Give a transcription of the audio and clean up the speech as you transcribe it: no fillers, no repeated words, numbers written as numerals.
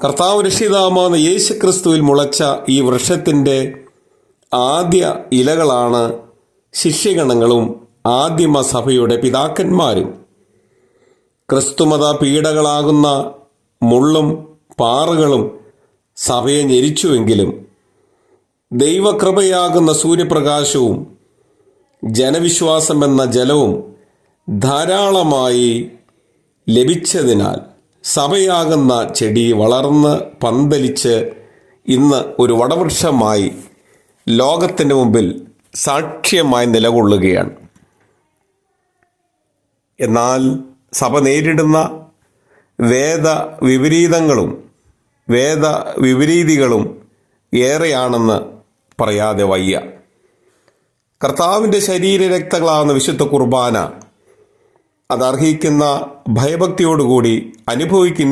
കർത്താവ് രക്ഷിതാവാകുന്ന യേശുക്രിസ്തുവിൽ മുളച്ച ഈ വൃക്ഷത്തിൻ്റെ ആദ്യ ഇലകളാണ് ശിഷ്യഗണങ്ങളും ആദിമസഭയുടെ പിതാക്കന്മാരും. ക്രിസ്തുമത പീഡകളാകുന്ന മുള്ളും പാറകളും സഭയെ ഞെരിച്ചുവെങ്കിലും ദൈവകൃപയാകുന്ന സൂര്യപ്രകാശവും ജനവിശ്വാസമെന്ന ജലവും ധാരാളമായി ലഭിച്ചതിനാൽ സഭയാകുന്ന ചെടി വളർന്ന് പന്തലിച്ച് ഇന്ന് ഒരു വടവൃക്ഷമായി ലോകത്തിൻ്റെ മുമ്പിൽ സാക്ഷ്യമായി നിലകൊള്ളുകയാണ്. എന്നാൽ സഭ നേരിടുന്ന വേദവിപരീതികളും ഏറെയാണെന്ന് പറയാതെ വയ്യ. കർത്താവിൻ്റെ ശരീരരക്തങ്ങളാകുന്ന വിശുദ്ധ കുർബാന അതർഹിക്കുന്ന ഭയഭക്തിയോടുകൂടി അനുഭവിക്കുന്ന